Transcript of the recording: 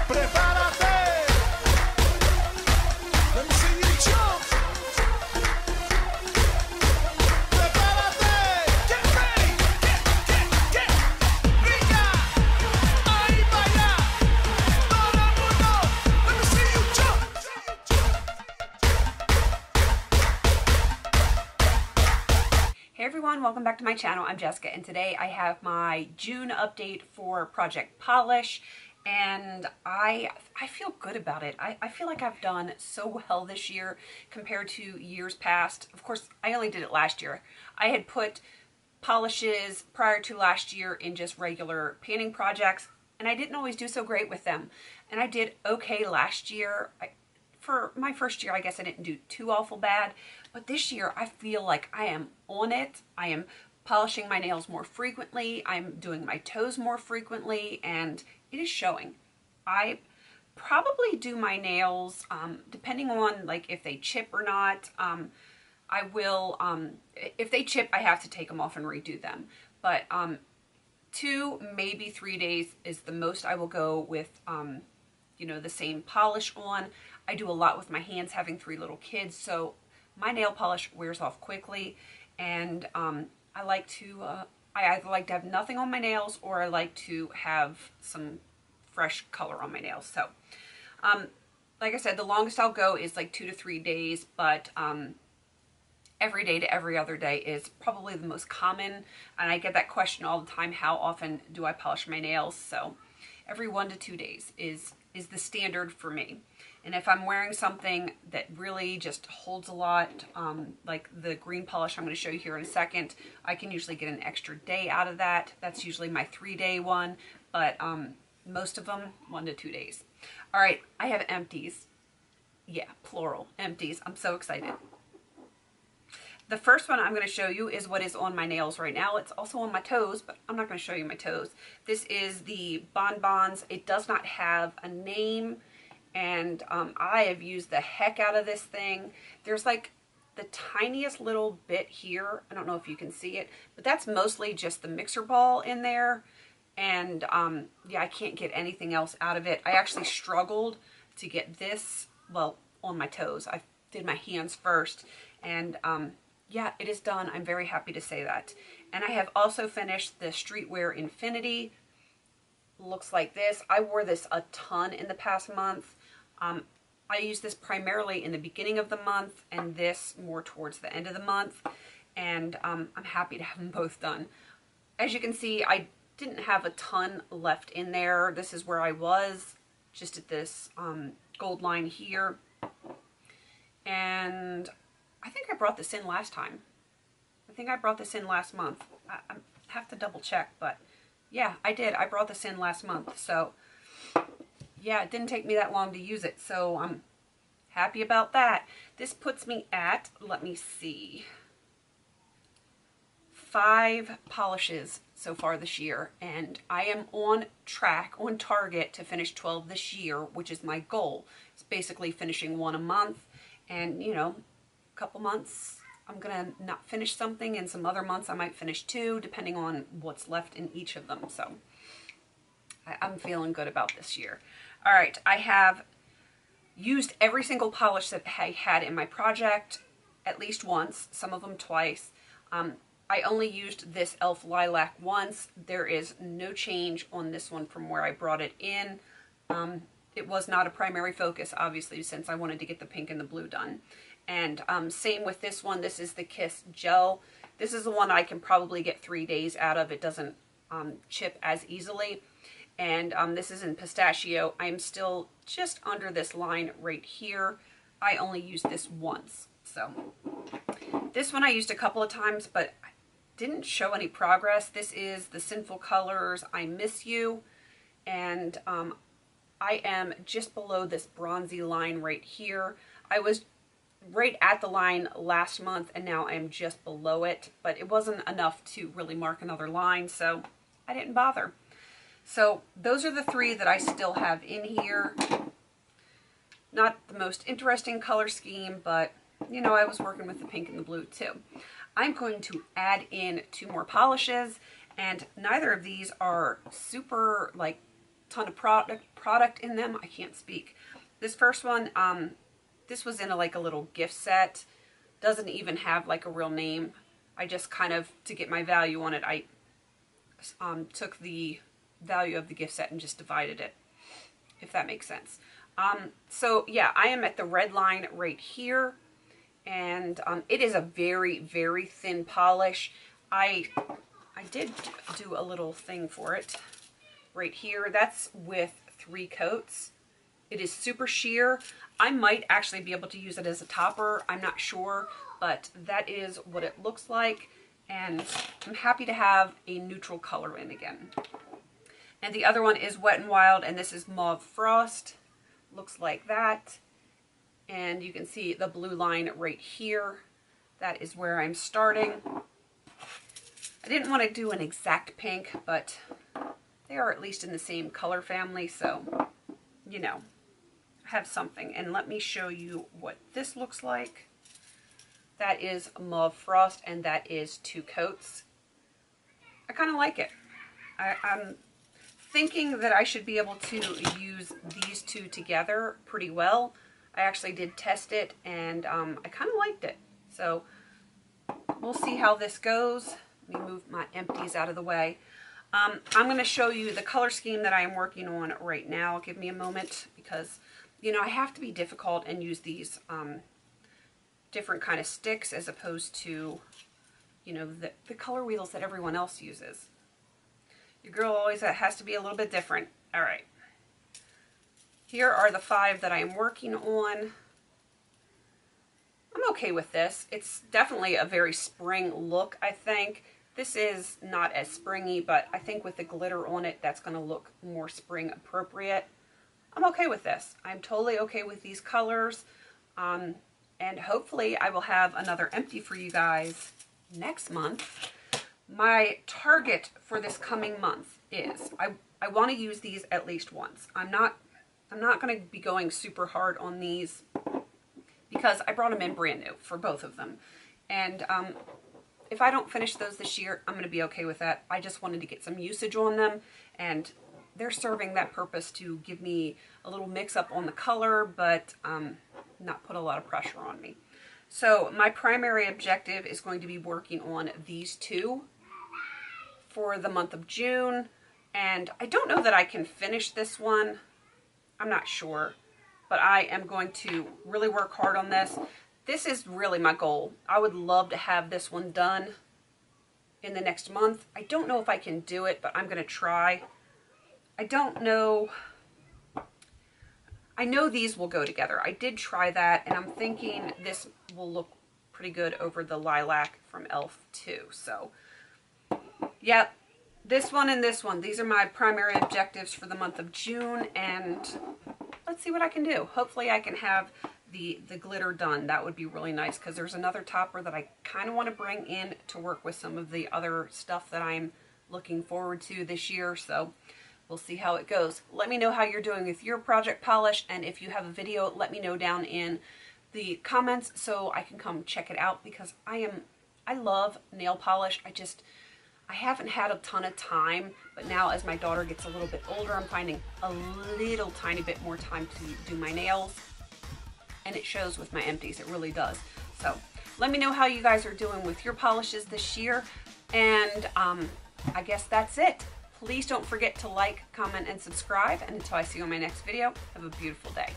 Prepárate. Let me see you jump. Prepárate. Get ready. Get. Niña. Ahí vaya. Todo el mundo. Let me see you jump. Hey everyone, welcome back to my channel. I'm Jessica, and today I have my June update for Project Polish, and I feel good about it. I feel like I've done so well this year compared to years past. Of course, I only did it last year. I had put polishes prior to last year in just regular painting projects, and I didn't always do so great with them. And I did okay last year. For my first year, I guess I didn't do too awful bad, but this year I feel like I am on it. I am polishing my nails more frequently. I'm doing my toes more frequently, and it is showing. I probably do my nails, depending on like if they chip or not. I will, if they chip, I have to take them off and redo them. But 2, maybe 3 days is the most I will go with, you know, the same polish on. I do a lot with my hands, having 3 little kids, so my nail polish wears off quickly, and I like to, I either like to have nothing on my nails, or I like to have some fresh color on my nails. So, like I said, the longest I'll go is like 2 to 3 days, but every day to every other day is probably the most common, and I get that question all the time, how often do I polish my nails? So every 1 to 2 days is the standard for me. And if I'm wearing something that really just holds a lot, like the green polish I'm going to show you here in a second, I can usually get an extra day out of that. That's usually my 3-day one, but most of them 1 to 2 days. All right, I have empties. Yeah, plural, empties. I'm so excited. The first one I'm going to show you is what is on my nails right now. It's also on my toes, but I'm not going to show you my toes. This is the BonBons. It does not have a name, and I have used the heck out of this thing. There's like the tiniest little bit here. I don't know if you can see it, but that's mostly just the mixer ball in there. And yeah, I can't get anything else out of it. I actually struggled to get this, well, on my toes. I did my hands first, and yeah, it is done. I'm very happy to say that. And I have also finished the Streetwear Infinity. Looks like this. I wore this a ton in the past month. I used this primarily in the beginning of the month, and this more towards the end of the month. And I'm happy to have them both done. As you can see, I didn't have a ton left in there. This is where I was, just at this gold line here. And I think I brought this in last time. I think I brought this in last month. I have to double check, but yeah, I did. I brought this in last month. So yeah, it didn't take me that long to use it. So I'm happy about that. This puts me at, let me see, 5 polishes so far this year. And I am on track, on target to finish 12 this year, which is my goal. It's basically finishing 1 a month. And, you know, couple months I'm gonna not finish something, and some other months I might finish 2, depending on what's left in each of them. So I'm feeling good about this year. All right, I have used every single polish that I had in my project at least once, some of them twice. I only used this e.l.f. Lilac once. There is no change on this one from where I brought it in. It was not a primary focus, obviously, since I wanted to get the pink and the blue done. And same with this one. This is the Kiss Gel. This is the one I can probably get 3 days out of. It doesn't chip as easily. And this is in Pistachio. I'm still just under this line right here. I only used this once. So this one I used a couple of times, but didn't show any progress. This is the Sinful colors I Miss You. And I am just below this bronzy line right here. I was right at the line last month, and now I'm just below it, but it wasn't enough to really mark another line, so I didn't bother. So those are the 3 that I still have in here. Not the most interesting color scheme, but you know, I was working with the pink and the blue too. I'm going to add in 2 more polishes, and neither of these are super like ton of product in them. I can't speak. This first one, this was in like a little gift set. Doesn't even have like a real name. I just kind of, to get my value on it, I took the value of the gift set and just divided it, if that makes sense. So yeah, I am at the red line right here, and it is a very, very thin polish. I did do a little thing for it right here. That's with 3 coats. It is super sheer. I might actually be able to use it as a topper. I'm not sure, but that is what it looks like. And I'm happy to have a neutral color in again. And the other one is Wet n Wild, and this is Mauve Frost. Looks like that. And you can see the blue line right here. That is where I'm starting. I didn't want to do an exact pink, but they are at least in the same color family, so, you know, I have something. And let me show you what this looks like. That is Mauve Frost, and that is 2 coats. I kind of like it. I'm thinking that I should be able to use these 2 together pretty well. I actually did test it, and I kind of liked it. So we'll see how this goes. Let me move my empties out of the way. I'm going to show you the color scheme that I am working on right now. Give me a moment, because, you know, I have to be difficult and use these different kind of sticks as opposed to, you know, the color wheels that everyone else uses. Your girl always has to be a little bit different. All right. Here are the 5 that I am working on. I'm okay with this. It's definitely a very spring look, I think. This is not as springy, but I think with the glitter on it, that's going to look more spring appropriate. I'm okay with this. I'm totally okay with these colors. And hopefully I will have another empty for you guys next month. My target for this coming month is I want to use these at least once. I'm not going to be going super hard on these because I brought them in brand new for both of them. And if I don't finish those this year, I'm going to be okay with that. I just wanted to get some usage on them, and they're serving that purpose to give me a little mix up on the color, but not put a lot of pressure on me. So my primary objective is going to be working on these 2 for the month of June. And I don't know that I can finish this one. I'm not sure, but I am going to really work hard on this. This is really my goal. I would love to have this one done in the next month. I don't know if I can do it, but I'm going to try. I don't know. I know these will go together. I did try that, and I'm thinking this will look pretty good over the Lilac from e.l.f. too. So, yeah, this one and this one. These are my primary objectives for the month of June, and let's see what I can do. Hopefully I can have the glitter done. That would be really nice, because there's another topper that I kind of want to bring in to work with some of the other stuff that I'm looking forward to this year. So we'll see how it goes. Let me know how you're doing with your project polish, and if you have a video, let me know down in the comments so I can come check it out, because I love nail polish. I haven't had a ton of time, but now as my daughter gets a little bit older, I'm finding a little tiny bit more time to do my nails, and it shows with my empties. It really does. So let me know how you guys are doing with your polishes this year, and I guess that's it. Please don't forget to like, comment, and subscribe, and until I see you on my next video, have a beautiful day.